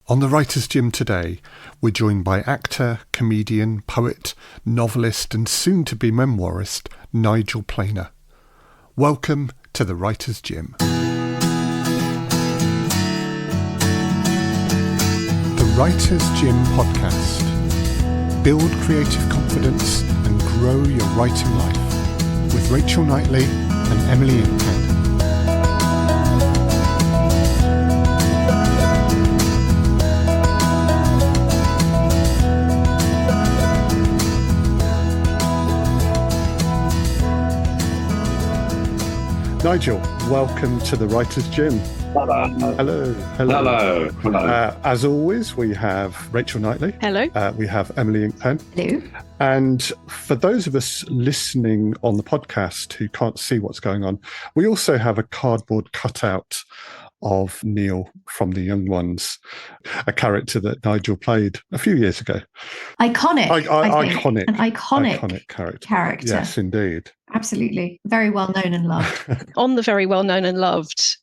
On the Writer's Gym today, we're joined by actor, comedian, poet, novelist and soon-to-be memoirist Nigel Planer. Welcome to the Writer's Gym. The Writer's Gym podcast. Build creative confidence and grow your writing life with Rachel Knightley and Emily Inkpan. Nigel, welcome to the Writer's Gym. Hello. Hello. Hello. As always, we have Rachel Knightley. Hello. We have Emily Inkpan. Hello. And for those of us listening on the podcast who can't see what's going on, we also have a cardboard cutout of Neil from The Young Ones, a character that Nigel played a few years ago. Iconic. Iconic. An iconic character. Yes, indeed. Absolutely. Very well known and loved. On the very well known and loved,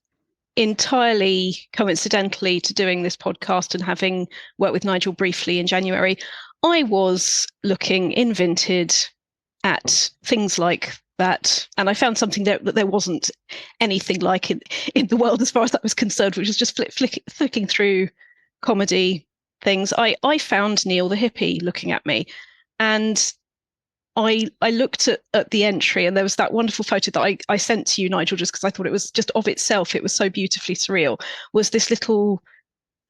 entirely coincidentally to doing this podcast and having worked with Nigel briefly in January, I was looking in Vinted at things like that, and I found something that there wasn't anything like in the world as far as that was concerned, which was just flicking through comedy things. I found Neil the hippie looking at me, and I looked at the entry, and there was that wonderful photo that I sent to you, Nigel, just because I thought it was just of itself, it was so beautifully surreal, was this little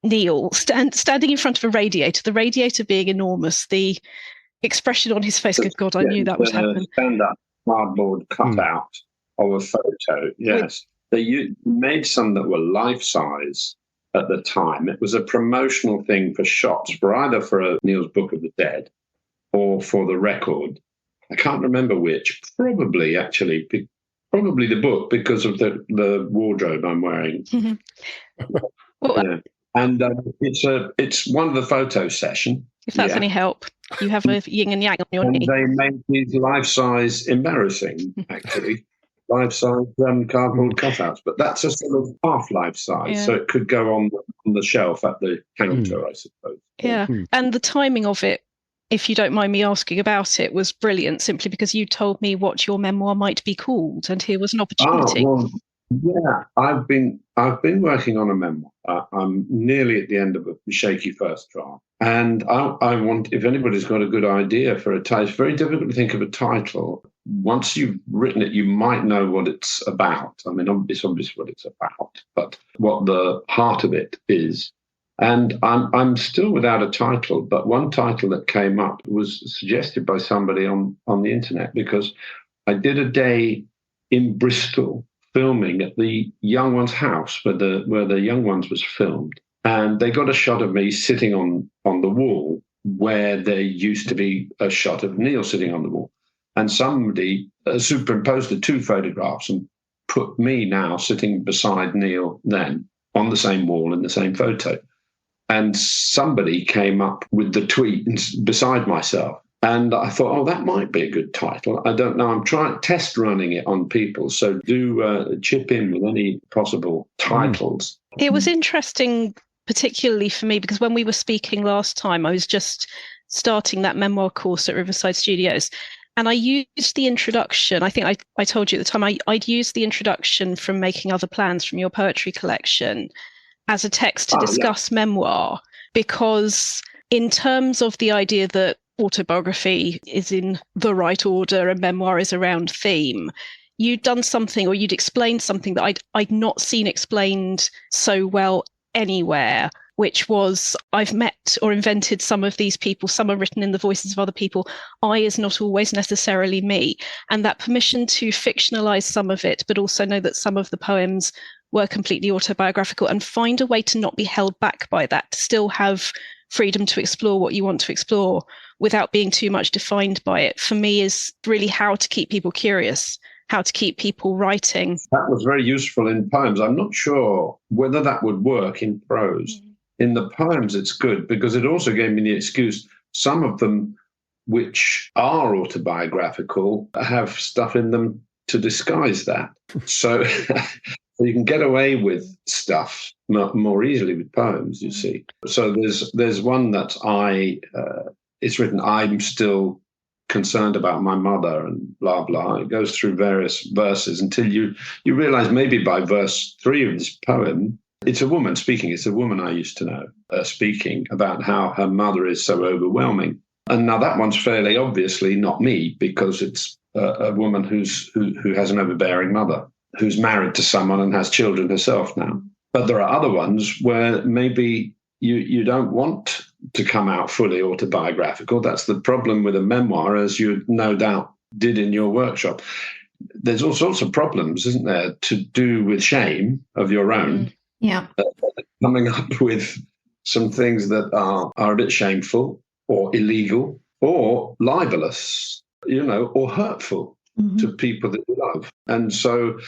Neil standing in front of a radiator, the radiator being enormous, the expression on his face, good God, I knew that would happen. Stand-up cardboard cutout of a photo, yes. They made some that were life-size at the time. It was a promotional thing for shots, for Neil's Book of the Dead or for the record. I can't remember which. Probably the book because of the wardrobe I'm wearing. Well, and it's one of the photo session. If that's any help, you have a yin and yang on your knee. They made these life-size, embarrassing actually, life-size cardboard cutouts. But that's a sort of half life-size, so it could go on the shelf at the counter, I suppose. Yeah, and the timing of it, if you don't mind me asking about it, was brilliant, simply because you told me what your memoir might be called, and here was an opportunity. I've been working on a memoir. I'm nearly at the end of a shaky first draft, and I want, if anybody's got a good idea for a title, it's very difficult to think of a title. Once you've written it, you might know what it's about. I mean, it's obvious what it's about, but what the heart of it is. And I'm still without a title, but one title that came up was suggested by somebody on the internet, because I did a day in Bristol filming at the Young Ones house where the Young Ones was filmed. And they got a shot of me sitting on the wall where there used to be a shot of Neil sitting on the wall. And somebody superimposed the two photographs and put me now sitting beside Neil then on the same wall in the same photo. And somebody came up with the tweet beside myself. And I thought, that might be a good title. I don't know. I'm test running it on people. So do chip in with any possible titles. It was interesting, particularly for me, because when we were speaking last time, I was just starting that memoir course at Riverside Studios. And I used the introduction. I think I told you at the time, I'd used the introduction from Making Other Plans from your poetry collection as a text to discuss memoir, because in terms of the idea that autobiography is in the right order and memoir is around theme, you'd done something, or you'd explained something that I'd not seen explained so well anywhere, which was, I've met or invented some of these people, some are written in the voices of other people, I is not always necessarily me. And that permission to fictionalize some of it, but also know that some of the poems were completely autobiographical, and find a way to not be held back by that, to still have freedom to explore what you want to explore without being too much defined by it, for me is really how to keep people curious, how to keep people writing. That was very useful in poems. I'm not sure whether that would work in prose. In the poems, it's good because it also gave me the excuse. Some of them, which are autobiographical, have stuff in them to disguise that. So So you can get away with stuff more easily with poems, you see. So there's one that it's written, I'm still concerned about my mother and blah, blah. It goes through various verses until you realize maybe by verse 3 of this poem, it's a woman speaking. It's a woman I used to know speaking about how her mother is so overwhelming. And now that one's fairly obviously not me, because it's a woman who has an overbearing mother, who's married to someone and has children herself now. But there are other ones where maybe you don't want to come out fully autobiographical. That's the problem with a memoir, as you no doubt did in your workshop. There's all sorts of problems, isn't there, to do with shame of your own. Yeah. Coming up with some things that are a bit shameful or illegal or libelous, or hurtful to people that you love. And so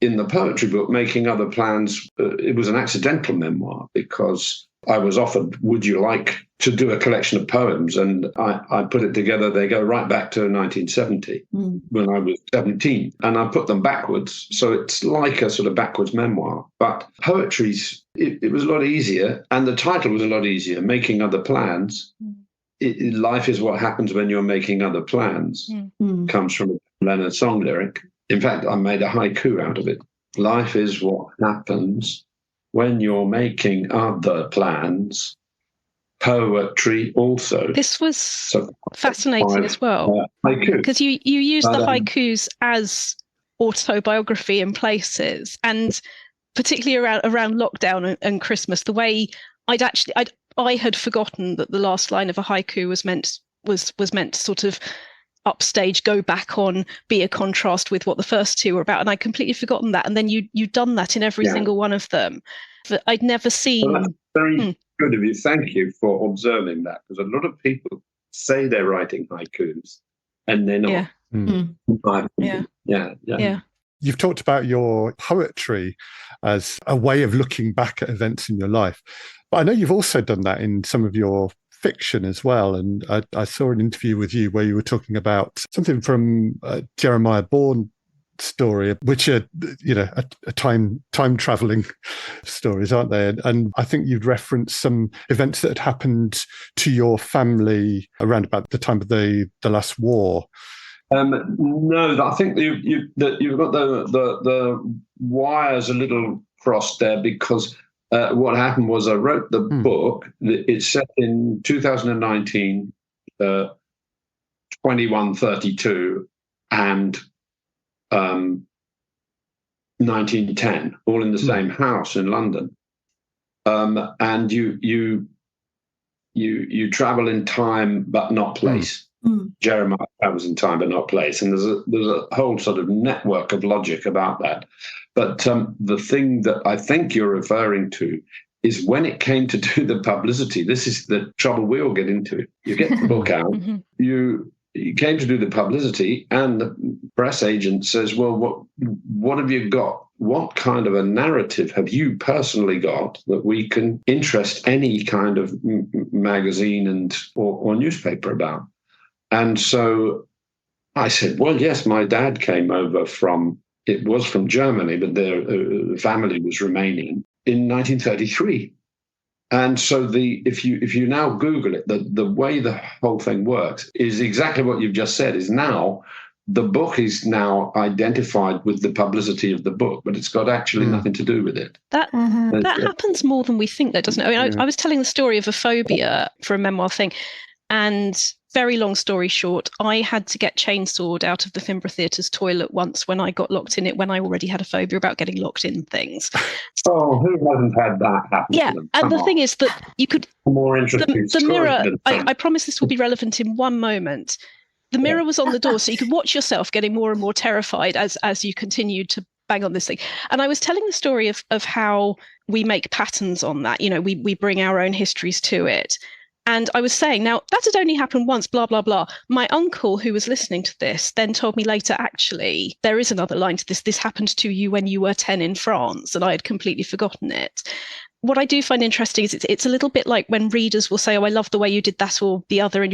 in the poetry book, Making Other Plans, it was an accidental memoir because I was offered, would you like to do a collection of poems? And I put it together. They go right back to 1970 when I was 17. And I put them backwards. So it's like a sort of backwards memoir. But poetry's, it was a lot easier. And the title was a lot easier, Making Other Plans. Life is what happens when you're making other plans. Comes from a Leonard song lyric. In fact, I made a haiku out of it. Life is what happens when you're making other plans. Poetry also. This was fascinating as well, because you use the haikus as autobiography in places, and particularly around lockdown and Christmas. The way I had forgotten that the last line of a haiku was meant to sort of upstage, go back on, be a contrast with what the first two were about, and I'd completely forgotten that. And then you'd done that in every single one of them. But I'd never seen. Well, that's very good of you. Thank you for observing that, because a lot of people say they're writing haikus and they're not. Yeah. You've talked about your poetry as a way of looking back at events in your life, but I know you've also done that in some of your fiction as well. And I saw an interview with you where you were talking about something from Jeremiah Bourne story, which are a time traveling stories, aren't they? And I think you'd referenced some events that had happened to your family around about the time of the last war. No, I think you've got the wires a little crossed there, because what happened was I wrote the book. It's set in 2019, 2132, and 1910, all in the same house in London. And you travel in time but not place. Jeremiah travels in time but not place, and there's a whole sort of network of logic about that. But the thing that I think you're referring to is when it came to do the publicity. This is the trouble we all get into. You get the book out, you came to do the publicity, and the press agent says, well, what have you got? What kind of a narrative have you personally got that we can interest any kind of magazine or newspaper about? And so I said, well, yes, my dad came over from Germany, but their family was Romanian in 1933. And so if you now Google it, the way the whole thing works is exactly what you've just said. Is now the book is now identified with the publicity of the book, but it's got actually nothing to do with it. That happens more than we think, though, doesn't it? I mean, I was telling the story of a phobia for a memoir thing, and very long story short, I had to get chainsawed out of the Finborough Theatre's toilet once when I got locked in it, when I already had a phobia about getting locked in things. Oh, who hasn't had that happen to them? And the thing is that you could... More interesting the mirror, I promise this will be relevant in one moment. The mirror was on the door, so you could watch yourself getting more and more terrified as you continued to bang on this thing. And I was telling the story of how we make patterns on that. We bring our own histories to it. And I was saying, now, that had only happened once, blah, blah, blah. My uncle, who was listening to this, then told me later, actually, there is another line to this. This happened to you when you were 10 in France, and I had completely forgotten it. What I do find interesting is it's a little bit like when readers will say, oh, I love the way you did that or the other, and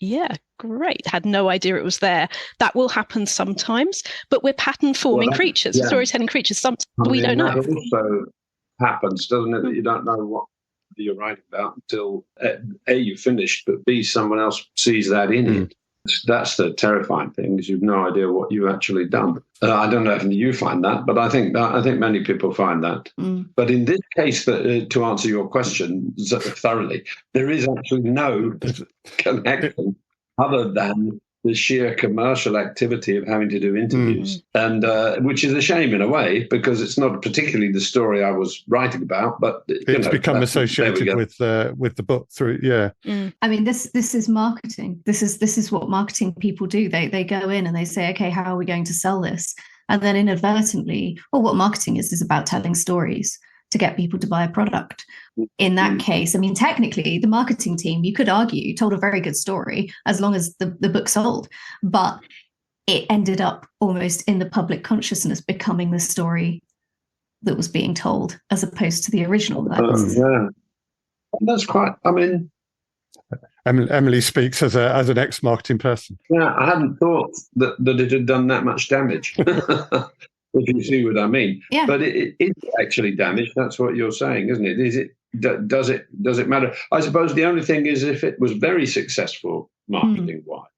Yeah, great. Had no idea it was there. That will happen sometimes, but we're pattern-forming creatures, storytelling creatures. Sometimes we don't know. That also happens, doesn't it? That you don't know what you're writing about until A, you've finished, but B, someone else sees that in it. That's the terrifying thing, is you've no idea what you've actually done. I don't know if you find that, but I think many people find that. But in this case, to answer your question thoroughly, there is actually no connection other than the sheer commercial activity of having to do interviews, and which is a shame in a way, because it's not particularly the story I was writing about, but it's become associated with the book through. I mean, this is marketing. This is what marketing people do. They go in and they say, okay, how are we going to sell this? And then inadvertently, what marketing is about telling stories to get people to buy a product. In that case, I mean, technically, the marketing team, you could argue, told a very good story as long as the book sold, but it ended up almost in the public consciousness becoming the story that was being told, as opposed to the original. That's quite, I mean... Emily speaks as an ex-marketing person. Yeah, I hadn't thought that it had done that much damage. If you see what I mean. Yeah. But it is actually damaged. That's what you're saying, isn't it? Does it matter? I suppose the only thing is, if it was very successful marketing-wise,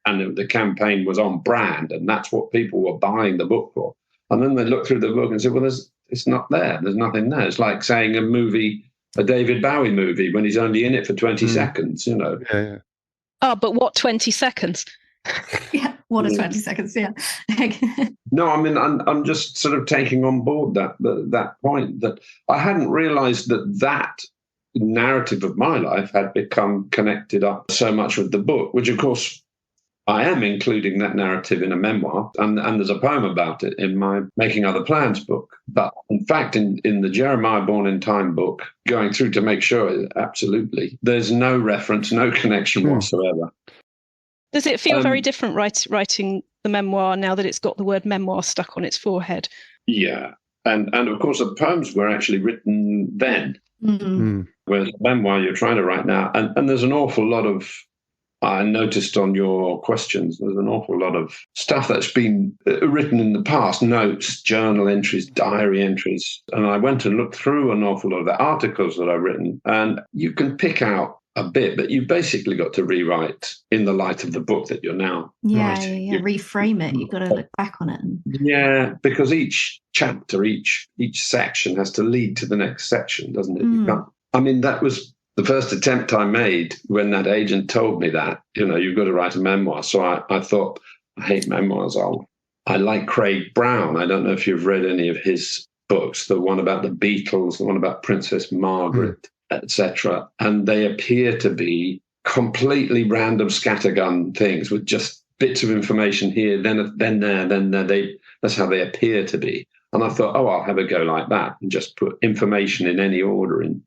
and the campaign was on brand, and that's what people were buying the book for, and then they look through the book and say, well, it's not there. There's nothing there. It's like saying a David Bowie movie, when he's only in it for 20 seconds, you know. Yeah. Oh, but what 20 seconds? Yeah, what is 20 seconds? Yeah. No, I mean, I'm just sort of taking on board that point, that I hadn't realised that narrative of my life had become connected up so much with the book, which, of course, I am including that narrative in a memoir, and there's a poem about it in my Making Other Plans book. But in fact, in the Jeremiah Born in Time book, going through to make sure, absolutely, there's no reference, no connection whatsoever. Does it feel very different writing the memoir now that it's got the word memoir stuck on its forehead? Yeah. And of course, the poems were actually written then, whereas the memoir you're trying to write now. And there's an awful lot of, I noticed on your questions, there's an awful lot of stuff that's been written in the past, notes, journal entries, diary entries. And I went and looked through an awful lot of the articles that I've written, and you can pick out a bit, but you've basically got to rewrite in the light of the book that you're now writing. Yeah. Reframe it. You've got to look back on it. Yeah, because each chapter, each section has to lead to the next section, doesn't it? You can't, I mean, that was the first attempt I made when that agent told me that, you've got to write a memoir. So I thought, I hate memoirs. I like Craig Brown. I don't know if you've read any of his books, the one about the Beatles, the one about Princess Margaret, etc. And they appear to be completely random scattergun things with just bits of information here, then there. That's how they appear to be. And I thought, I'll have a go like that and just put information in any order in.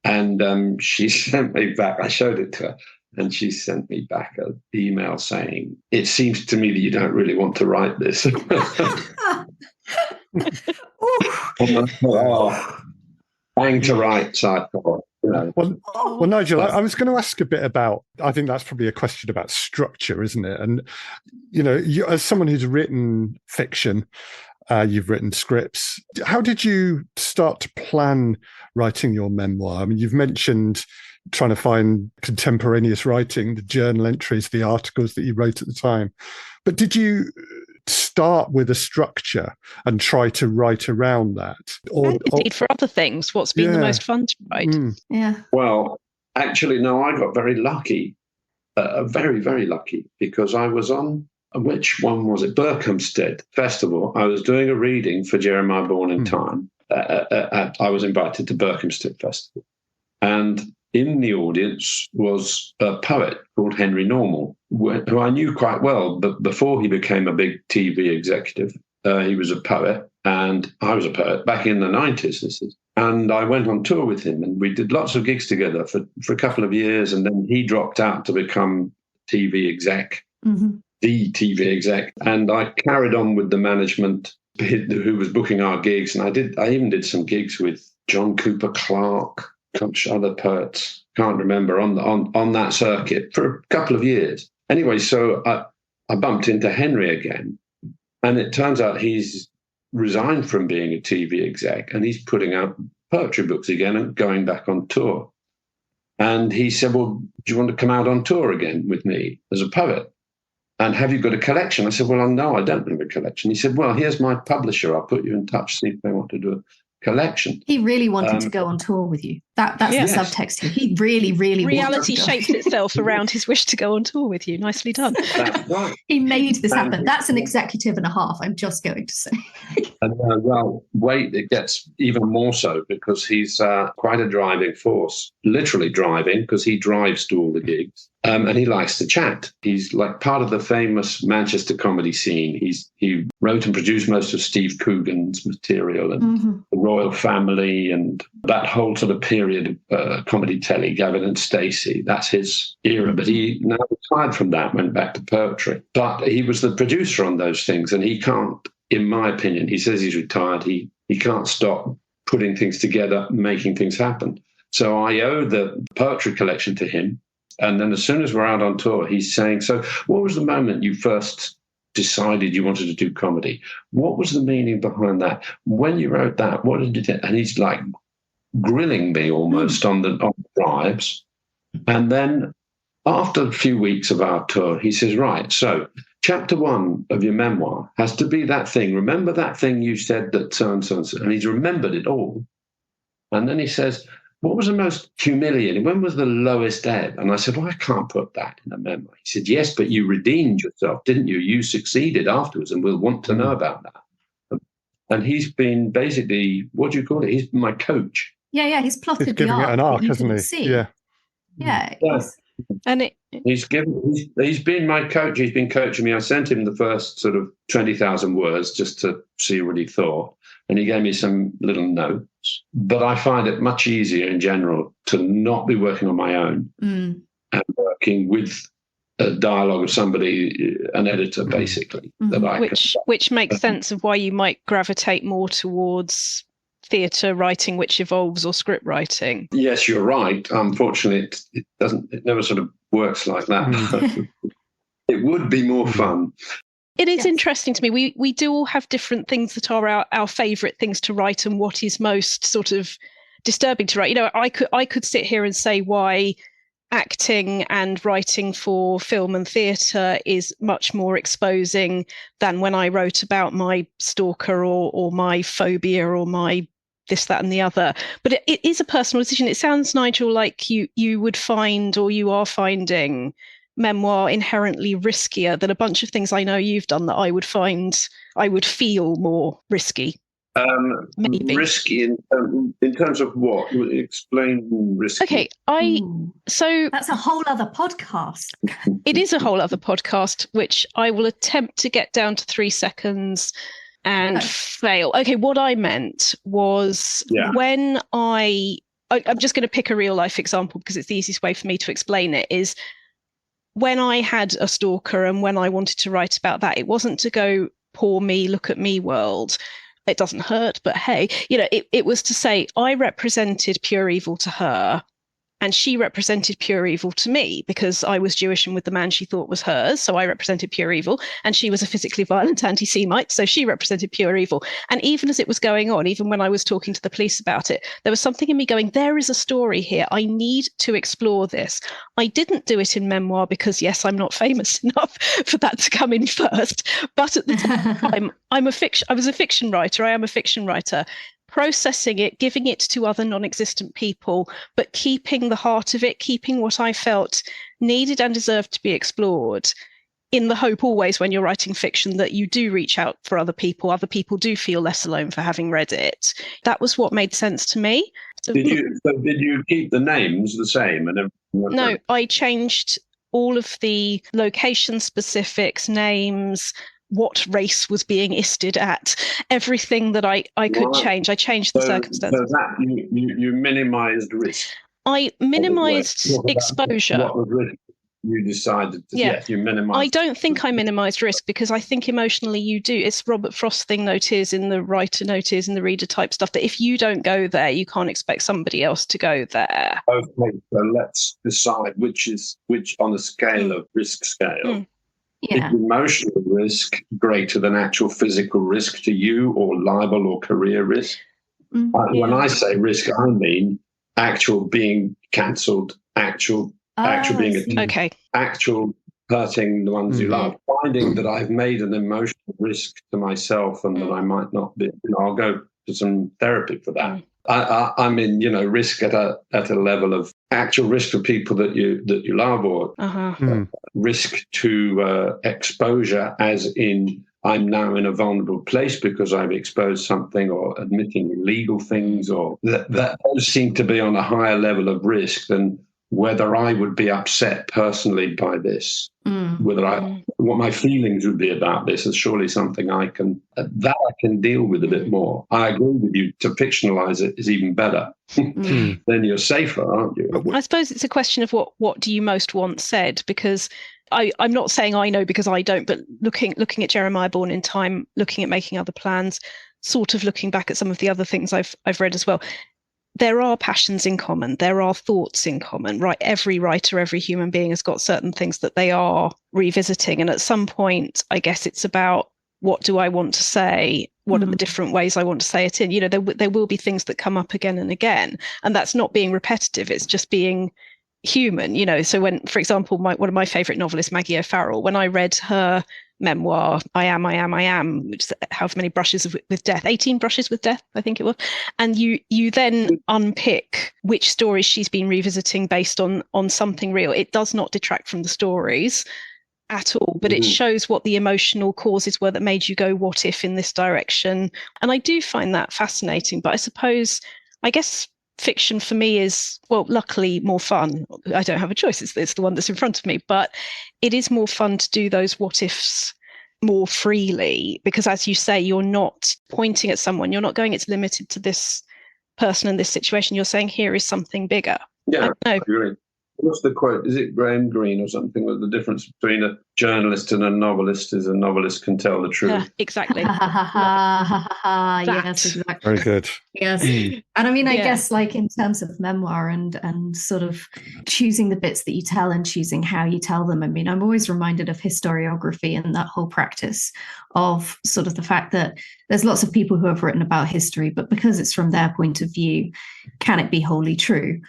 And she sent me back, I showed it to her, and she sent me back an email saying, it seems to me that you don't really want to write this. Bang to rights, I thought. Well, Nigel, I was going to ask a bit about, I think that's probably a question about structure, isn't it? And, you, as someone who's written fiction, you've written scripts. How did you start to plan writing your memoir? I mean, you've mentioned trying to find contemporaneous writing, the journal entries, the articles that you wrote at the time. But did you start with a structure and try to write around that? Indeed, for other things, what's been the most fun to write? Yeah. Well, actually, no, I got very lucky, very, very lucky, because I was on, which one was it? Berkhamsted Festival. I was doing a reading for Jeremiah Born in Time. I was invited to Berkhamsted Festival. And in the audience was a poet called Henry Normal, who I knew quite well, but before he became a big TV executive, he was a poet, and I was a poet back in the 90s. And I went on tour with him, and we did lots of gigs together for a couple of years, and then he dropped out to become TV exec. The TV exec, and I carried on with the management who was booking our gigs, and I even did some gigs with John Cooper Clarke other poets, can't remember, on that circuit for a couple of years. Anyway, so I bumped into Henry again, and it turns out he's resigned from being a TV exec, and he's putting out poetry books again and going back on tour. And he said, well, do you want to come out on tour again with me as a poet? And have you got a collection? I said, well, no, I don't have a collection. He said, well, here's my publisher. I'll put you in touch, see if they want to do a collection. He really wanted to go on tour with you. That's the subtext here. He really, really reality shaped itself around his wish to go on tour with you. Nicely done. That's right. He made this happen. That's an executive and a half, I'm just going to say. And well, wait, it gets even more so because he's quite a driving force, literally driving, because he drives to all the gigs. And he likes to chat. He's like part of the famous Manchester comedy scene. He wrote and produced most of Steve Coogan's material and the Royal Family and that whole sort of period of comedy telly, Gavin and Stacey. That's his era. But he now retired from that, went back to poetry. But he was the producer on those things, and he can't, in my opinion, he says he's retired. He can't stop putting things together, making things happen. So I owe the poetry collection to him. And then as soon as we're out on tour, he's saying, so what was the moment you first decided you wanted to do comedy? What was the meaning behind that? When you wrote that, what did you think? And he's like grilling me almost on the drives. And then after a few weeks of our tour, he says, right, so chapter 1 of your memoir has to be that thing. Remember that thing you said that so and so and so. And he's remembered it all. And then he says, what was the most humiliating? When was the lowest ebb? And I said, well, I can't put that in a memoir. He said, yes, but you redeemed yourself, didn't you? You succeeded afterwards, and we'll want to know about that. And he's been basically, what do you call it? He's my coach. Yeah, he's plotted he's giving the it an arc, hasn't he? See. Yeah. And he's been my coach. He's been coaching me. I sent him the first sort of 20,000 words just to see what he thought. And he gave me some little notes. But I find it much easier in general to not be working on my own and working with a dialogue of somebody, an editor, basically. That I which makes sense of why you might gravitate more towards theatre writing, which evolves, or script writing. Yes, you're right. Unfortunately, it never sort of works like that. It would be more fun. It is interesting to me. We do all have different things that are our favourite things to write, and what is most sort of disturbing to write. You know, I could sit here and say why acting and writing for film and theatre is much more exposing than when I wrote about my stalker or my phobia or my this, that, and the other. But it is a personal decision. It sounds, Nigel, like you would find, or you are finding, memoir inherently riskier than a bunch of things I know you've done that I would feel more risky. Maybe risky in terms of what? Explain risky. Okay, so that's a whole other podcast. It is a whole other podcast, which I will attempt to get down to 3 seconds and fail. Okay, what I meant was when I'm just going to pick a real life example because it's the easiest way for me to explain it, is when I had a stalker and when I wanted to write about that, it wasn't to go, poor me, look at me world. It doesn't hurt, but hey, you know, it was to say I represented pure evil to her, and she represented pure evil to me because I was Jewish and with the man she thought was hers. So I represented pure evil, and she was a physically violent anti-Semite. So she represented pure evil. And even as it was going on, even when I was talking to the police about it, there was something in me going, there is a story here. I need to explore this. I didn't do it in memoir because, yes, I'm not famous enough for that to come in first. But at the time, I was a fiction writer. I am a fiction writer. Processing it, giving it to other non-existent people, but keeping the heart of it, keeping what I felt needed and deserved to be explored, in the hope always when you're writing fiction that you do reach out for other people do feel less alone for having read it. That was what made sense to me. Did you keep the names the same? No, I changed all of the location specifics, names, what race was being isted at, everything that I could change. I changed the circumstances. So that you minimised risk. I minimised exposure. What was risk? you decided to, Yeah. yes, you minimise. I don't think I minimised risk, because I think emotionally you do. It's Robert Frost thing, note is in the writer, note is in the reader type stuff, that if you don't go there, you can't expect somebody else to go there. Okay, so let's decide which on the scale of risk scale. Yeah. Is emotional risk greater than actual physical risk to you, or libel or career risk? When I say risk, I mean actual being cancelled, actual being actual hurting the ones you love. Finding that I've made an emotional risk to myself and that I might not be. I'll go to some therapy for that. I mean, risk at a level of actual risk to people that you love, or risk to exposure, as in I'm now in a vulnerable place because I've exposed something, or admitting illegal things, or that those seem to be on a higher level of risk than whether I would be upset personally by this, what my feelings would be about this is surely something I can deal with a bit more. I agree with you. To fictionalize it is even better. Then you're safer, aren't you? I suppose it's a question of what do you most want said, because I'm not saying I know, because I don't, but looking at Jeremiah Born in Time, looking at Making Other Plans, sort of looking back at some of the other things I've read as well. There are passions in common. There are thoughts in common, right? Every writer, every human being has got certain things that they are revisiting. And at some point, I guess it's about, what do I want to say? What are the different ways I want to say it in? There will be things that come up again and again. And that's not being repetitive. It's just being human, So when, for example, one of my favorite novelists, Maggie O'Farrell, when I read her memoir, I am, which is however many brushes with death, 18 brushes with death, I think it was. And you then unpick which stories she's been revisiting based on something real. It does not detract from the stories at all, but it shows what the emotional causes were that made you go, what if, in this direction? And I do find that fascinating. But I guess fiction for me is, well, luckily more fun. I don't have a choice. It's the one that's in front of me, but it is more fun to do those what ifs more freely, because as you say, you're not pointing at someone. You're not going, it's limited to this person in this situation. You're saying, here is something bigger. Yeah, I agree. What's the quote? Is it Graham Greene or something? That the difference between a journalist and a novelist is a novelist can tell the truth. Yeah, exactly. Yes, exactly. Very good. Yes. And I mean, I guess like in terms of memoir and sort of choosing the bits that you tell and choosing how you tell them. I mean, I'm always reminded of historiography and that whole practice of sort of the fact that there's lots of people who have written about history, but because it's from their point of view, can it be wholly true?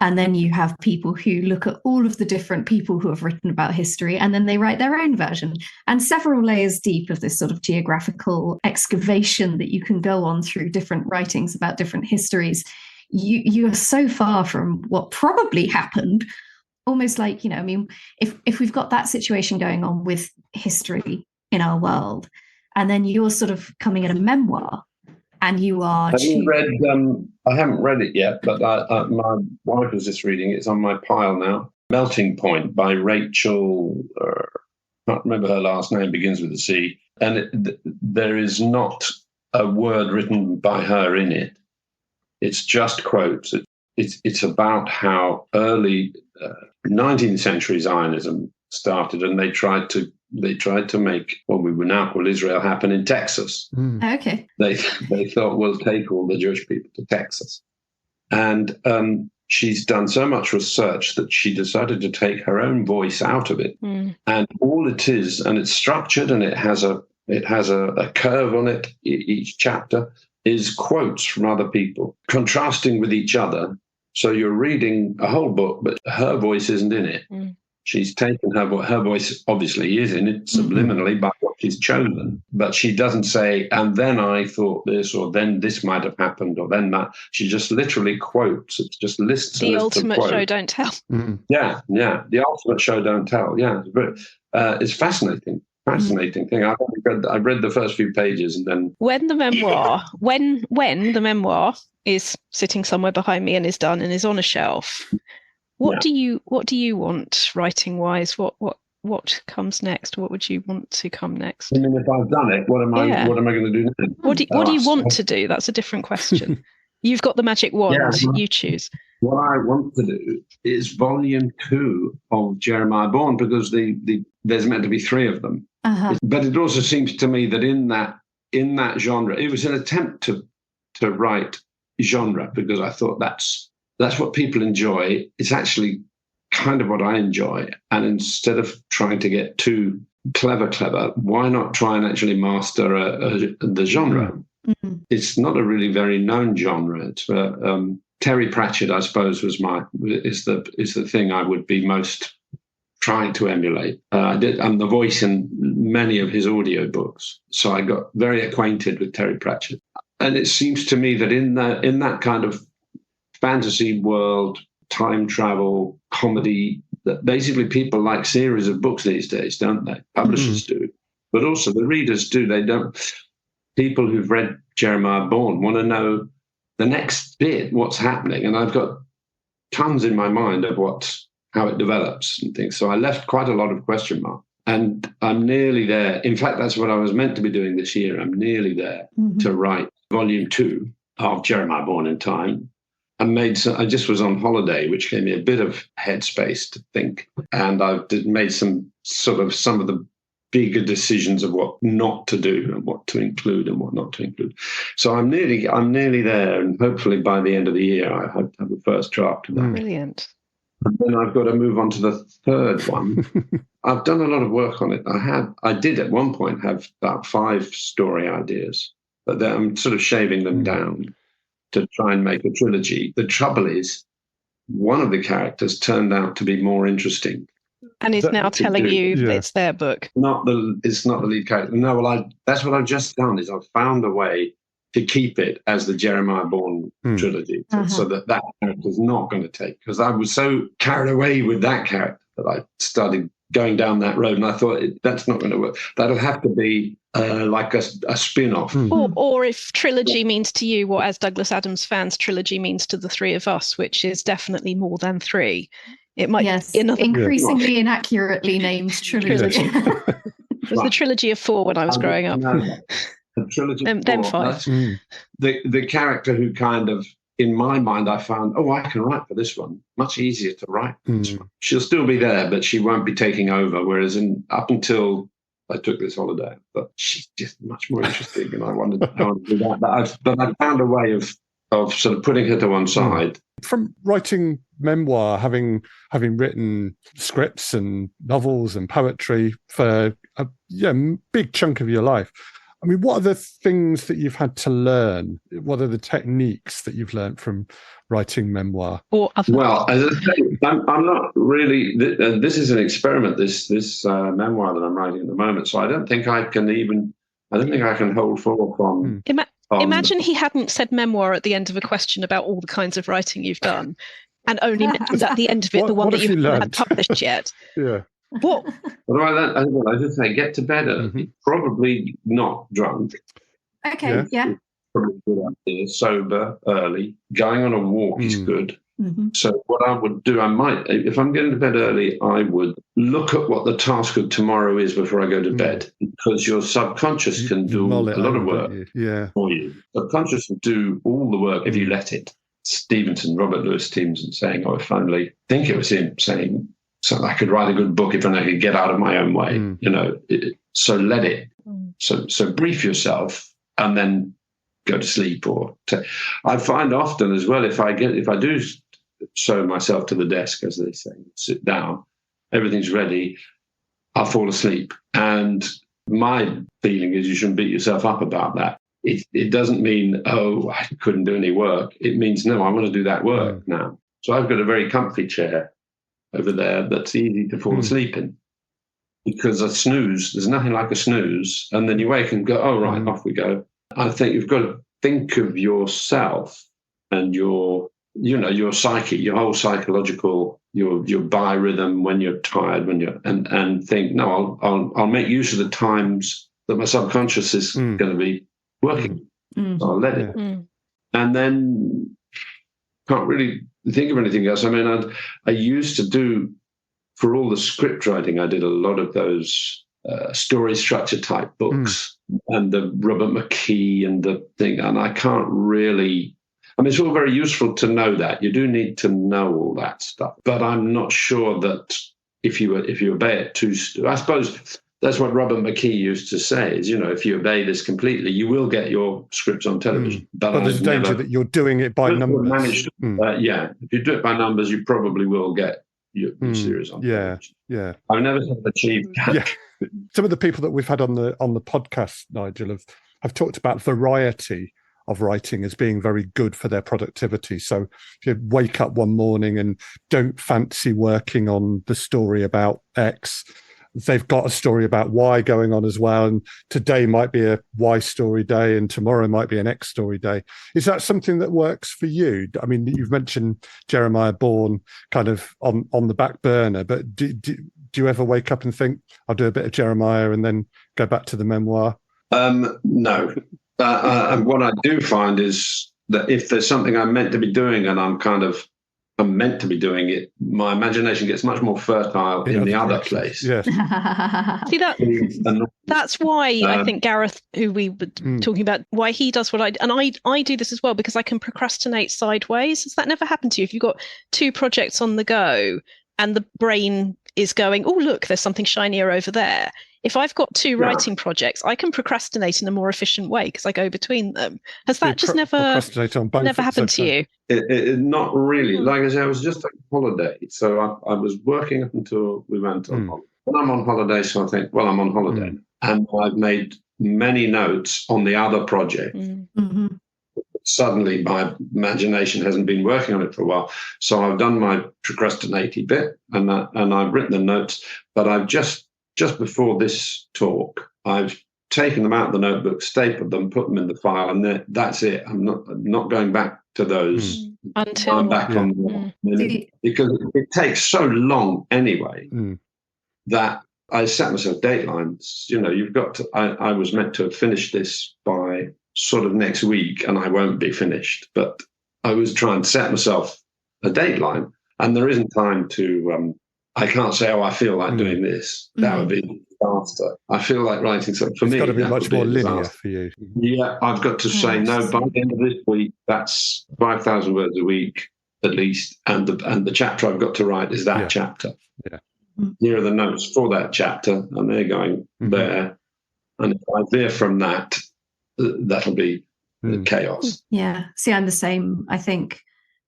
And then you have people who look at all of the different people who have written about history, and then they write their own version. And several layers deep of this sort of geographical excavation that you can go on through different writings about different histories, you are so far from what probably happened. Almost like, I mean, if we've got that situation going on with history in our world, and then you're sort of coming at a memoir, and you are. I haven't read it yet, but my wife was just reading it. It's on my pile now. Melting Point by Rachel. I can't remember her last name. Begins with a C, and there is not a word written by her in it. It's just quotes. It's about how early 19th century Zionism started, and they tried to make what we would now call Israel happen in Texas. Okay. They thought, we'll take all the Jewish people to Texas. And she's done so much research that she decided to take her own voice out of it. And all it is, and it's structured, and it has a curve on it, each chapter, is quotes from other people, contrasting with each other. So you're reading a whole book, but her voice isn't in it. She's taken her voice obviously is in it subliminally by what she's chosen, but she doesn't say, and then I thought this, or then this might have happened, or then that. She just literally quotes. It just lists the ultimate show don't tell. Yeah, the ultimate show don't tell. Yeah, it's fascinating. Fascinating thing. I read the first few pages, and then when the memoir is sitting somewhere behind me and is done and is on a shelf. What do you want writing wise? What comes next? What would you want to come next? I mean, if I've done it, what am I going to do next? What do you want to do? That's a different question. You've got the magic wand. You choose. what I want to do is volume 2 of Jeremiah Bourne, because there's meant to be 3 of them. But it also seems to me that in that genre, it was an attempt to write genre, because I thought that's what people enjoy. It's actually kind of what I enjoy. And instead of trying to get too clever, why not try and actually master the genre? Mm-hmm. It's not a really very known genre. It's Terry Pratchett, I suppose, is the thing I would be most trying to emulate. I'm the voice in many of his audiobooks, so I got very acquainted with Terry Pratchett. And it seems to me that in that kind of fantasy world, time travel, comedy, that basically people like series of books these days, don't they? Publishers do, but also the readers do. They don't. People who've read Jeremiah Bourne want to know the next bit, what's happening, and I've got tons in my mind of how it develops and things. So I left quite a lot of question mark, and I'm nearly there. In fact, that's what I was meant to be doing this year. I'm nearly there to write volume 2 of Jeremiah Bourne in time. I just was on holiday, which gave me a bit of headspace to think, and I made some of the bigger decisions of what not to do and what to include and what not to include. So I'm nearly there, and hopefully by the end of the year I hope to have a first draft of that. Brilliant. And then I've got to move on to the third one. I've done a lot of work on it. I did at one point have about 5 story ideas, but then I'm sort of shaving them down to try and make a trilogy. The trouble is, one of the characters turned out to be more interesting. And is now telling you that it's their book. It's not the lead character. No, that's what I've just done, is I've found a way to keep it as the Jeremiah Bourne trilogy, so that character's not going to take, because I was so carried away with that character that I started going down that road, and I thought that's not going to work. That'll have to be like a spin-off. Or if trilogy means to you what, as Douglas Adams fans, trilogy means to the 3 of us, which is definitely more than 3. It might increasingly inaccurately named trilogy. It was the trilogy of 4 when I was growing up. The trilogy of 4. Then 5. The character who kind of, in my mind, I found, I can write for this one. Much easier to write for this one. She'll still be there, but she won't be taking over. Whereas up until I took this holiday, but she's just much more interesting, and I wanted to do that. But I found a way of sort of putting her to one side. From writing memoir, having written scripts and novels and poetry for a big chunk of your life, I mean, what are the things that you've had to learn? What are the techniques that you've learned from writing memoir? Well, as I say, I'm not really. This is an experiment. This memoir that I'm writing at the moment. So I don't think I can hold forth on. Imagine he hadn't said memoir at the end of a question about all the kinds of writing you've done, and only mentioned at the end of it the one that you haven't had published yet. Yeah. What? Well, I just say get to bed early. Probably not drunk. Okay. Yeah. Probably a good idea. Sober early. Going on a walk is good. So what I would do, if I'm getting to bed early, I would look at what the task of tomorrow is before I go to bed, because your subconscious can do a lot of work for you. Subconscious will do all the work if you let it. Robert Louis Stevenson saying, if only, I think it was him saying, so I could write a good book if only I could get out of my own way, so let it. So brief yourself and then go to sleep. I find often as well, if I do sew myself to the desk, as they say, sit down, everything's ready, I'll fall asleep. And my feeling is you shouldn't beat yourself up about that. It doesn't mean, I couldn't do any work. It means, no, I want to do that work now. So I've got a very comfy chair over there that's easy to fall asleep in, because a snooze, there's nothing like a snooze, and then you wake and go, right, off we go. I think you've got to think of yourself and your psyche, your whole psychological, your biorhythm when you're tired, and think, no, I'll make use of the times that my subconscious is going to be working. So I'll let it. And then can't really think of anything else. I mean, I used to do, for all the script writing, I did a lot of those story structure type books and the Robert McKee and the thing. And I can't really, I mean, it's all very useful to know that. You do need to know all that stuff. But I'm not sure that if you obey it I suppose that's what Robert McKee used to say is, if you obey this completely, you will get your scripts on television. But there's a danger that you're doing it by numbers. If you do it by numbers, you probably will get your series on television. Yeah. I've never achieved that. Yeah. Some of the people that we've had on the podcast, Nigel, have talked about variety of writing as being very good for their productivity. So if you wake up one morning and don't fancy working on the story about X, they've got a story about Y going on as well. And today might be a Y story day and tomorrow might be an X story day. Is that something that works for you? I mean, you've mentioned Jeremiah Bourne kind of on the back burner, but do you ever wake up and think, I'll do a bit of Jeremiah and then go back to the memoir? No. And what I do find is that if there's something I'm meant to be doing and I'm meant to be doing it, my imagination gets much more fertile in the other place. Yes. See, that's why I think Gareth, who we were talking about, why he does what I do this as well, because I can procrastinate sideways. Has that never happened to you? If you've got two projects on the go and the brain is going, oh, look, there's something shinier over there. If I've got two writing projects, I can procrastinate in a more efficient way because I go between them. Has that just never happened to you? It not really. Like I said, I was just on holiday. So I was working up until we went on holiday. When I'm on holiday, so I think, well, I'm on holiday. And I've made many notes on the other project. Suddenly, my imagination hasn't been working on it for a while. So I've done my procrastinating bit and I've written the notes, but I've just before this talk, I've taken them out of the notebook, stapled them, put them in the file, and that's it. I'm not going back to those until I'm back on because it takes so long anyway that I set myself deadlines. You've got to. I was meant to have finished this by sort of next week, and I won't be finished. But I was trying to set myself a deadline, and there isn't time to. I can't say, I feel like doing this. That would be a disaster. I feel like writing something for me. It's got to be much more linear for you. Yeah, I've got to say, no, by the end of this week, that's 5,000 words a week at least. And the chapter I've got to write is that chapter. Yeah. Here are the notes for that chapter, and they're going there. And if I veer from that, that'll be chaos. Yeah. See, I'm the same. I think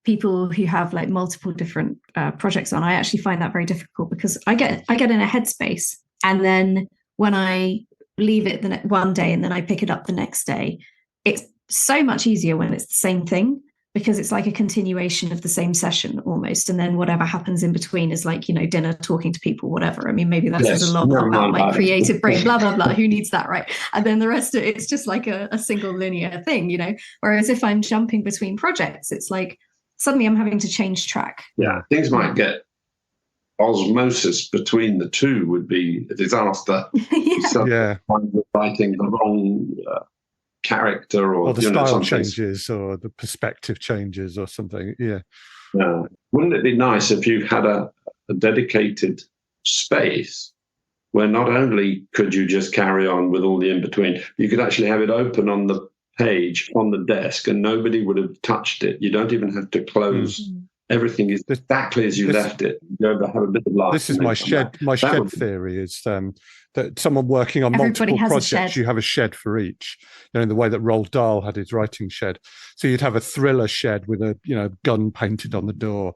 people who have like multiple different projects on, I actually find that very difficult because I get in a headspace, and then when I leave it one day and then I pick it up the next day, it's so much easier when it's the same thing because it's like a continuation of the same session almost, and then whatever happens in between is like, dinner, talking to people, whatever. I mean, maybe that says a lot about my creative brain, blah blah blah. Who needs that, right? And then the rest of it's just like a single linear thing, whereas if I'm jumping between projects, it's like suddenly I'm having to change track. Yeah, things might get osmosis between the two would be a disaster. Writing the wrong character or the style changes or the perspective changes or something. Yeah. Wouldn't it be nice if you had a dedicated space where not only could you just carry on with all the in-between, you could actually have it open on the page on the desk and nobody would have touched it. You don't even have to close. Everything is exactly as you left it. You have a bit of life. This is my shed theory is that someone working on multiple projects, you have a shed for each, in the way that Roald Dahl had his writing shed. So you'd have a thriller shed with a gun painted on the door,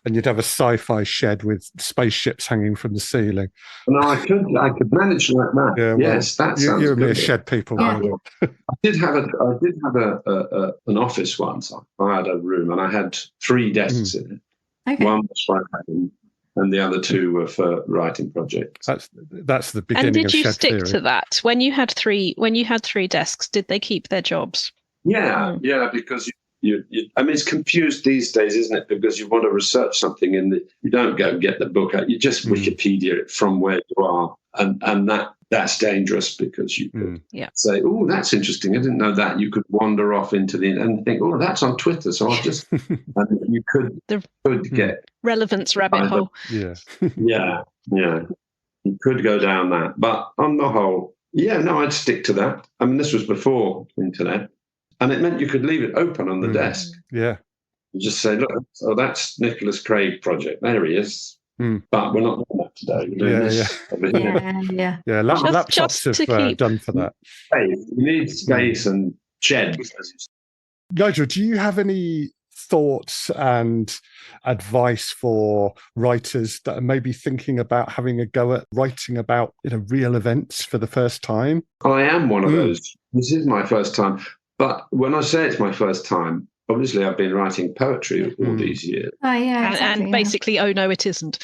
and you'd have a sci-fi shed with spaceships hanging from the ceiling. No, I could manage like that. Yeah, yes, that sounds you're good. A shed people. Yeah. I did have an office once. I had a room and I had 3 desks in it. Okay. One was for writing, and the other 2 were for writing projects. That's the beginning. And did of you shed stick theory. to that when you had 3 desks? Did they keep their jobs? Yeah, because I mean, it's confused these days, isn't it? Because you want to research something and you don't go and get the book out. You just Wikipedia it from where you are. And that's dangerous because you could say, oh, that's interesting. I didn't know that. You could wander off into and think, oh, that's on Twitter. So I'll just, and you could get relevance rabbit hole. Yeah. Yeah. You could go down that. But on the whole, I'd stick to that. I mean, this was before internet. And it meant you could leave it open on the desk. Yeah. You just say, look, so that's Nicholas Craig's project. There he is. But we're not doing that today. We're doing this. Yeah. Laptops have done for that. You need space and sheds. Nigel, do you have any thoughts and advice for writers that are maybe thinking about having a go at writing about real events for the first time? I am one of those. This is my first time. But when I say it's my first time, obviously I've been writing poetry all these years. Oh, yeah, exactly, and basically, oh no, it isn't.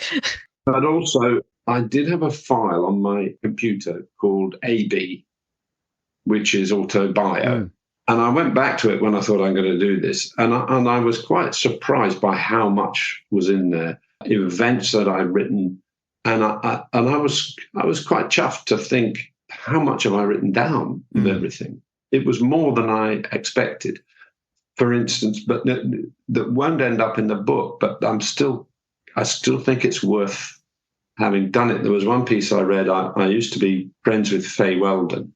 But also, I did have a file on my computer called AB, which is autobio. And I went back to it when I thought I'm going to do this. And I was quite surprised by how much was in there, events that I'd written. And I was quite chuffed to think, how much have I written down of everything? It was more than I expected, for instance, but that won't end up in the book. But I still think it's worth having done it. There was one piece I read. I used to be friends with Faye Weldon.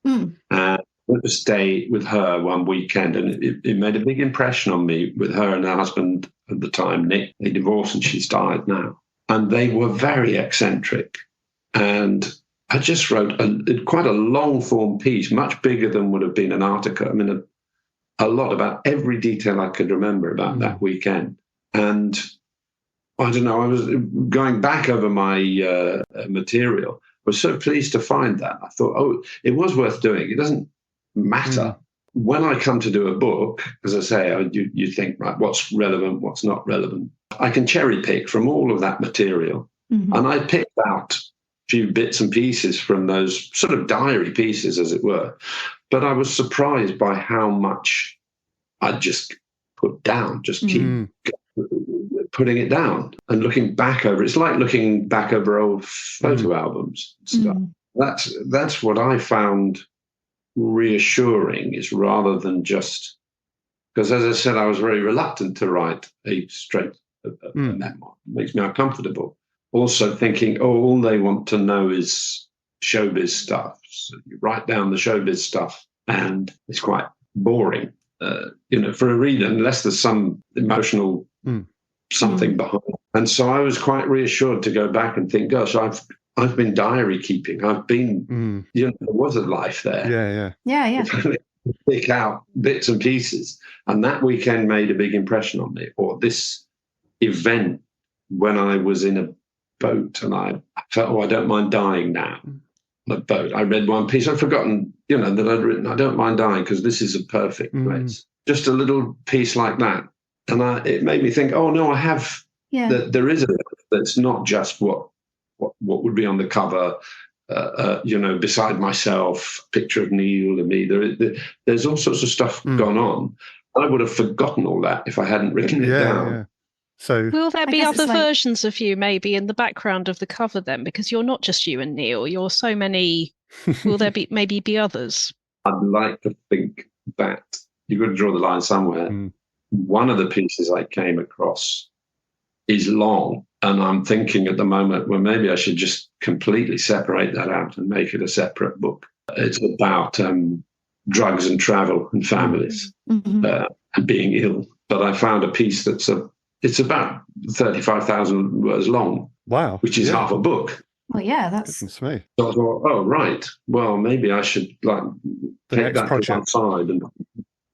And I went to stay with her one weekend, and it made a big impression on me with her and her husband at the time, Nick. They divorced and she's died now. And they were very eccentric. And I just wrote quite a long form piece, much bigger than would have been an article. I mean, a lot about every detail I could remember about that weekend. And I don't know, I was going back over my material. I was so pleased to find that. I thought, it was worth doing. It doesn't matter. When I come to do a book, as I say, you think, right, what's relevant, what's not relevant. I can cherry pick from all of that material. And I picked out few bits and pieces from those sort of diary pieces, as it were. But I was surprised by how much I just put down, just keep putting it down and looking back over. It's like looking back over old photo albums and stuff. That's what I found reassuring, is rather than just, because as I said, I was very reluctant to write a straight memoir. It makes me uncomfortable. Also thinking, all they want to know is showbiz stuff. So you write down the showbiz stuff and it's quite boring, for a reader, unless there's some emotional something behind it. And so I was quite reassured to go back and think, gosh, I've been diary keeping. I've been, there was a life there. Yeah. Pick out bits and pieces. And that weekend made a big impression on me. Or this event when I was in a boat and I felt, I don't mind dying now. On a boat. I read one piece. I'd forgotten, that I'd written, I don't mind dying because this is a perfect place. Just a little piece like that. And it made me think, oh, no, I have, that there is a life that's not just what would be on the cover, beside myself, picture of Neil and me. There's all sorts of stuff gone on. I would have forgotten all that if I hadn't written it down. Yeah. So will there be other versions of you maybe in the background of the cover then? Because you're not just you and Neil, you're so many. Will there be others? I'd like to think that you've got to draw the line somewhere. One of the pieces I came across is long, and I'm thinking at the moment, well, maybe I should just completely separate that out and make it a separate book. It's about drugs and travel and families and being ill. But I found a piece it's about 35,000 words long. Wow. Which is half a book. Well, yeah, that's me. So I thought, oh, right. Well, maybe I should take that to one side and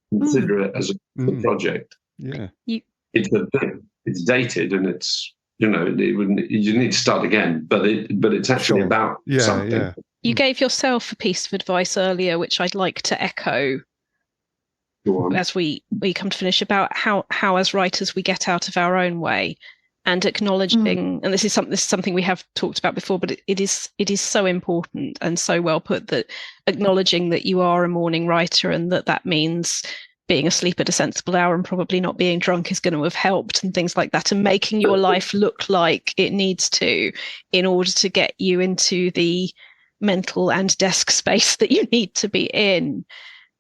consider it as a project. Yeah. It's a thing. It's dated and it's, you need to start again, but it's actually about something. Yeah. You gave yourself a piece of advice earlier, which I'd like to echo as we come to finish, about how as writers we get out of our own way, and acknowledging, and this is something we have talked about before, but it is so important and so well put, that acknowledging that you are a morning writer and that means being asleep at a sensible hour and probably not being drunk is going to have helped, and things like that, and making your life look like it needs to in order to get you into the mental and desk space that you need to be in.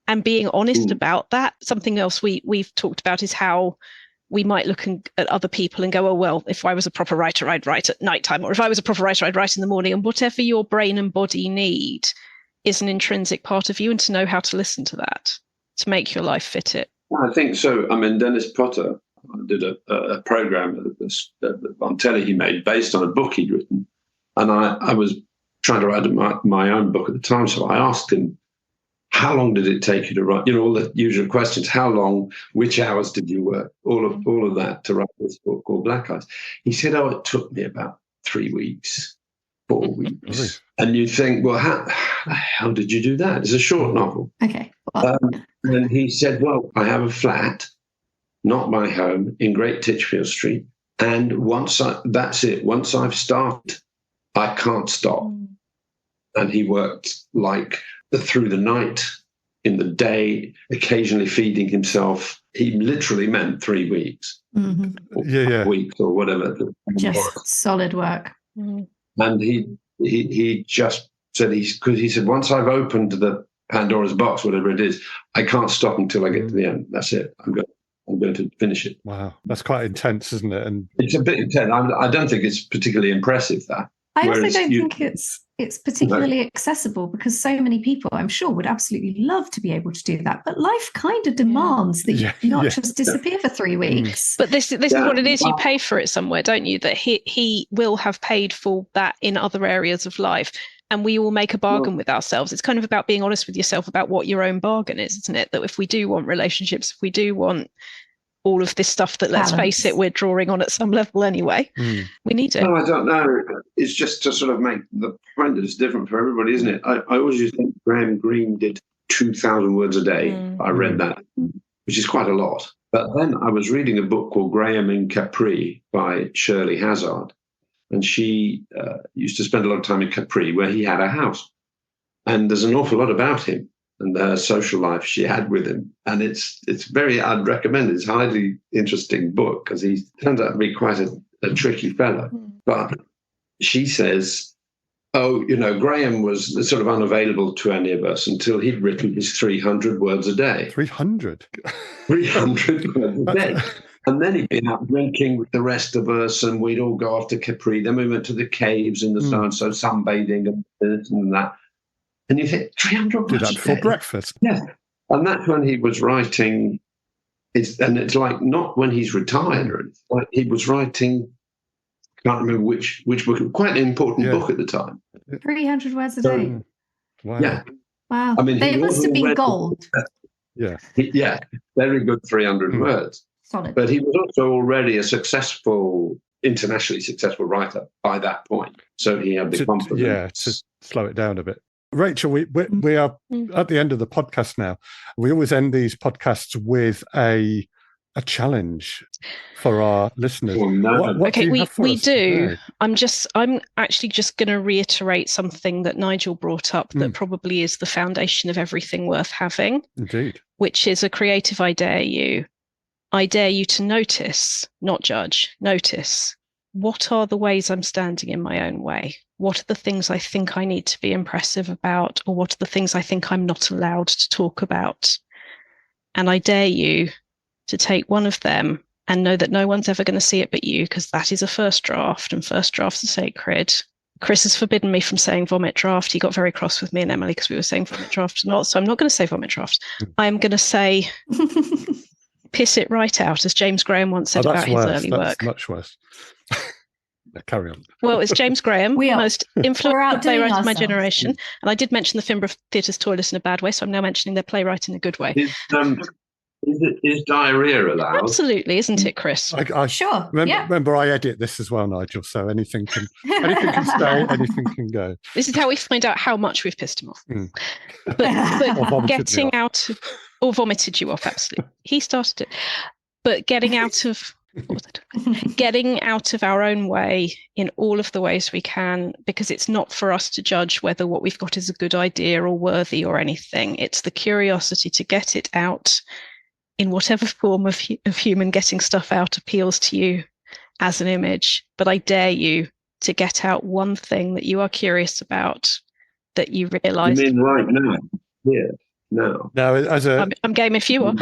And being honest about that. Something else we've talked about is how we might look at other people and go, oh, well, if I was a proper writer, I'd write at nighttime, or if I was a proper writer, I'd write in the morning. And whatever your brain and body need is an intrinsic part of you, and to know how to listen to that. to make your life fit it? I think so. I mean, Dennis Potter did a program on telly he made based on a book he'd written. And I was trying to write my own book at the time. So I asked him, how long did it take you to write? All the usual questions. How long? Which hours did you work? All of that to write this book called Black Eyes. He said, it took me about 3 weeks, 4 weeks. Really? And you think, well, how did you do that? It's a short novel. Okay. And he said, well, I have a flat, not my home, in Great Titchfield Street. And that's it. Once I've started, I can't stop. And he worked through the night, in the day, occasionally feeding himself. He literally meant 3 weeks, weeks or whatever. Just solid work. And he just said, because he said, once I've opened the Pandora's box, whatever it is, I can't stop until I get to the end. That's it. I'm going to finish it. Wow, that's quite intense, isn't it? And it's a bit intense. I don't think it's particularly impressive, that. I also don't think it's particularly accessible, because so many people, I'm sure, would absolutely love to be able to do that. But life kind of demands that you not just disappear for 3 weeks. But this is what it is. You pay for it somewhere, don't you? That he will have paid for that in other areas of life. And we all make a bargain with ourselves. It's kind of about being honest with yourself about what your own bargain is, isn't it? That if we do want relationships, if we do want all of this stuff that, let's face it, we're drawing on at some level anyway, we need it. No, I don't know. It's just to sort of make the point that it's different for everybody, isn't it? I always used to think Graham Greene did 2,000 words a day. I read that, which is quite a lot. But then I was reading a book called Graham in Capri by Shirley Hazard. And she used to spend a lot of time in Capri, where he had a house. And there's an awful lot about him and the social life she had with him. And I'd recommend it. It's a highly interesting book, because he turns out to be quite a tricky fellow. But she says, Graham was sort of unavailable to any of us until he'd written his 300 words a day. 300? 300 words a day. And then he'd been out drinking with the rest of us, and we'd all go off to Capri. Then we went to the caves and the so-and-so sunbathing and this and that. And you think, 300 words Did that before breakfast. Yeah. And that's when he was writing. And it's like not when he's retired, or it's like he was writing, can't remember which book, quite an important book at the time. 300 words a day. Wow. Yeah. Wow. I mean, they must have been gold. Yeah. Very good 300 words. Solid. But he was also already a internationally successful writer by that point. So he had the confidence. Yeah, to slow it down a bit. Rachel, we are at the end of the podcast now. We always end these podcasts with a challenge for our listeners. Oh, no. What okay, we do. Today? I'm actually just going to reiterate something that Nigel brought up that probably is the foundation of everything worth having. Indeed. Which is a creative I dare you. I dare you to notice, not judge, notice. What are the ways I'm standing in my own way? What are the things I think I need to be impressive about? Or what are the things I think I'm not allowed to talk about? And I dare you to take one of them and know that no one's ever going to see it but you, because that is a first draft, and first drafts are sacred. Chris has forbidden me from saying vomit draft. He got very cross with me and Emily because we were saying vomit draft a lot. So I'm not going to say vomit draft. I'm going to say... piss it right out, as James Graham once said about his early work. That's much worse. Carry on. Well, it's James Graham, most influential playwright of my generation. And I did mention the Finborough Theatre's toilets in a bad way, so I'm now mentioning their playwright in a good way. Is diarrhea allowed? Absolutely, isn't it, Chris? Sure. Remember, I edit this as well, Nigel, so anything can stay, anything can go. This is how we find out how much we've pissed him off. But getting out of... Or vomited you off, absolutely. He started it. But getting out of our own way in all of the ways we can, because it's not for us to judge whether what we've got is a good idea or worthy or anything. It's the curiosity to get it out in whatever form of human getting stuff out appeals to you as an image. But I dare you to get out one thing that you are curious about, that you realise. You mean right now? Yeah. now. Now, I'm game if you are.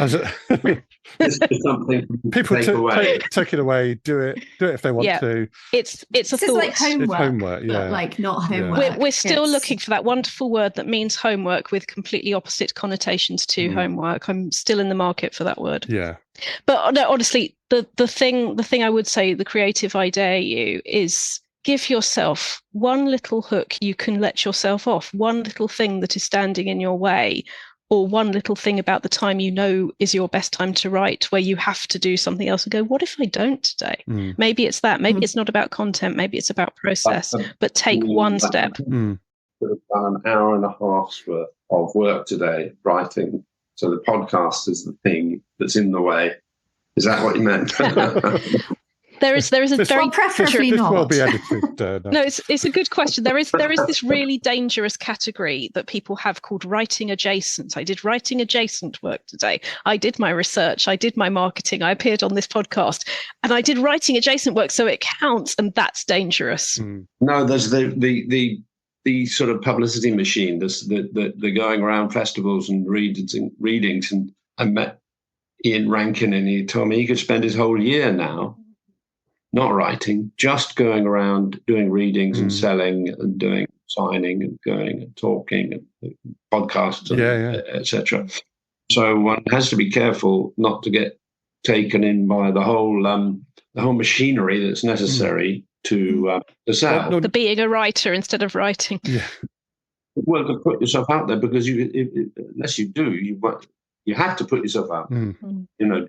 This is something people take away. take it away. Do it if they want to. It's a This thought. is like homework. It's homework, yeah. But like not homework. We're still looking for that wonderful word that means homework with completely opposite connotations to homework. I'm still in the market for that word. Yeah. But no, honestly, the thing I would say, the creative I dare you, is give yourself one little hook you can let yourself off, one little thing that is standing in your way, or one little thing about the time you know is your best time to write, where you have to do something else and go, what if I don't today? Maybe it's that. Maybe it's not about content. Maybe it's about process. But take one step. Could have done an hour and a half's worth of work today writing. So the podcast is the thing that's in the way. Is that what you meant? There is a very preferably this not. will be edited. No, it's a good question. There is this really dangerous category that people have called writing adjacent. I did writing adjacent work today. I did my research. I did my marketing. I appeared on this podcast, and I did writing adjacent work, so it counts, and that's dangerous. No, there's the sort of publicity machine. The going around festivals and readings, and I met Ian Rankin, and he told me he could spend his whole year now not writing, just going around doing readings and selling and doing signing and going and talking and podcasts, etc. So one has to be careful not to get taken in by the whole machinery that's necessary to sell. The being a writer instead of writing. Yeah. Well, to put yourself out there, because unless you do, you have to put yourself out.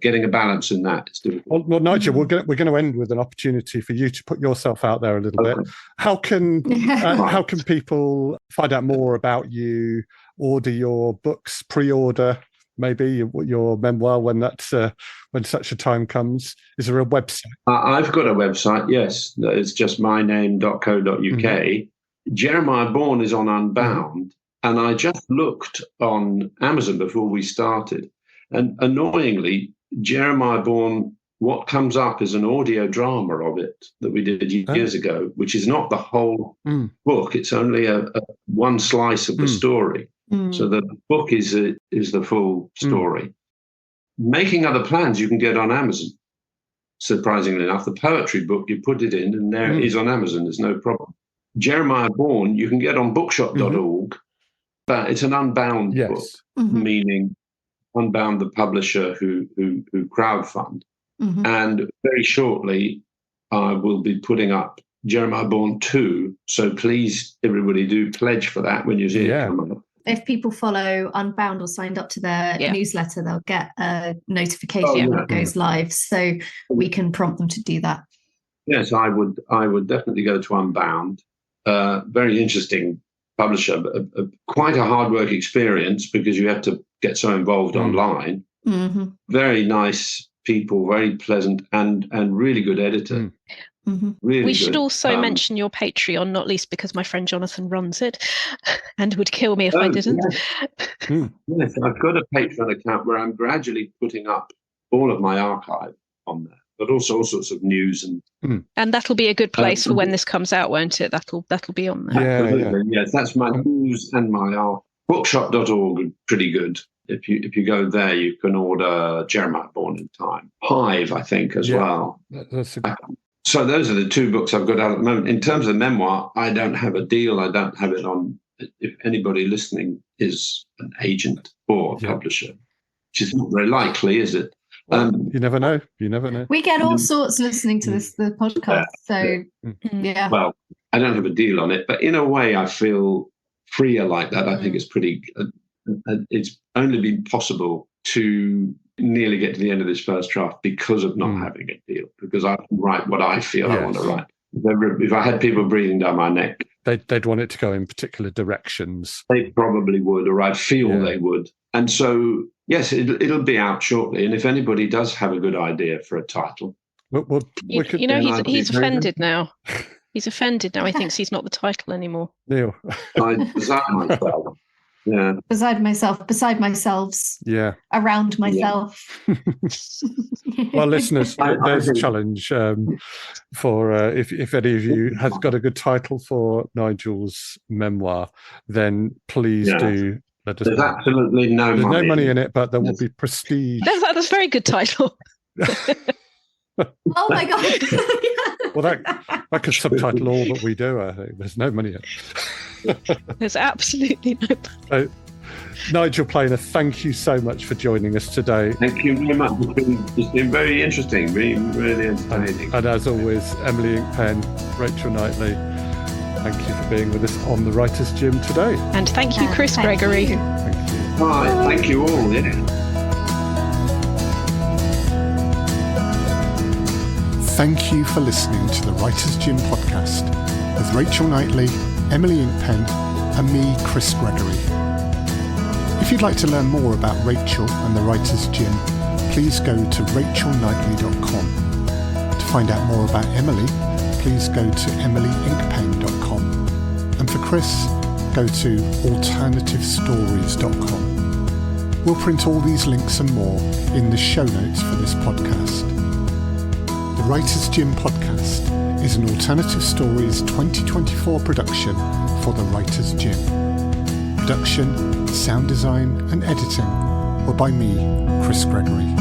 Getting a balance in that is difficult. Well, Nigel, we're going to end with an opportunity for you to put yourself out there a little bit. How can people find out more about you, order your books, pre-order maybe your memoir when such a time comes? Is there a website? I've got a website, yes. It's just myname.co.uk. Jeremiah Bourne is on Unbound. And I just looked on Amazon before we started. And annoyingly, Jeremiah Bourne, what comes up is an audio drama of it that we did years ago, which is not the whole book. It's only a one slice of the story. So the book is the full story. Making Other Plans you can get on Amazon. Surprisingly enough, the poetry book, you put it in and there it is on Amazon. There's no problem. Jeremiah Bourne, you can get on bookshop.org. But it's an Unbound book, meaning Unbound, the publisher who crowdfund. And very shortly, I will be putting up Jeremiah Bourne 2. So please, everybody, do pledge for that when you see it come up. If people follow Unbound or signed up to their newsletter, they'll get a notification when it goes live. So we can prompt them to do that. Yes, I would definitely go to Unbound. Very interesting publisher, quite a hard work experience because you have to get so involved online. Very nice people, very pleasant, and really good editor. Really we should also mention your Patreon, not least because my friend Jonathan runs it and would kill me if I didn't. Yes, I've got a Patreon account where I'm gradually putting up all of my archive on there, but also all sorts of news and that'll be a good place for when this comes out, won't it? That'll be on there. Yes, that's my news and my art. Bookshop.org are pretty good. If you go there, you can order Jeremiah Bourne in Time. Hive, I think, as well. So those are the two books I've got out at the moment. In terms of memoir, I don't have a deal. I don't have it on. If anybody listening is an agent or a publisher, which is not very likely, is it? You never know. We get all sorts listening to the podcast. So, Well, I don't have a deal on it, but in a way, I feel freer like that. I think it's pretty. It's only been possible to nearly get to the end of this first draft because of not having a deal. Because I can write what I feel I want to write. If I had people breathing down my neck, they'd want it to go in particular directions. They probably would, or I feel they would. And so, yes, it'll be out shortly. And if anybody does have a good idea for a title, he's offended now. He's offended now. He thinks he's not the title anymore. Neil, I design myself. Yeah. Beside myself, around myself. Well, listeners, there's a challenge for if any of you has got a good title for Nigel's memoir, then please do There's absolutely no There's money. no money in it, but there will be prestige. That's a very good title. Oh my God. Well, that could subtitle all that we do, I think. There's no money in it. There's absolutely no money. Nigel Planer, thank you so much for joining us today. Thank you very much. It's been very interesting, really entertaining. And as always, Emily Inkpen, Rachel Knightley, thank you for being with us on the Writers' Gym today. And thank you, Chris Gregory. You. Thank you. Hi, thank you all. Yeah. Thank you for listening to the Writers' Gym podcast with Rachel Knightley, Emily Inkpen, and me, Chris Gregory. If you'd like to learn more about Rachel and the Writers' Gym, please go to rachelknightley.com. To find out more about Emily, please go to emilyinkpen.com. And for Chris, go to alternativestories.com. We'll print all these links and more in the show notes for this podcast. The Writers' Gym podcast is an Alternative Stories 2024 production for the Writers' Gym. Production, sound design and editing were by me, Chris Gregory.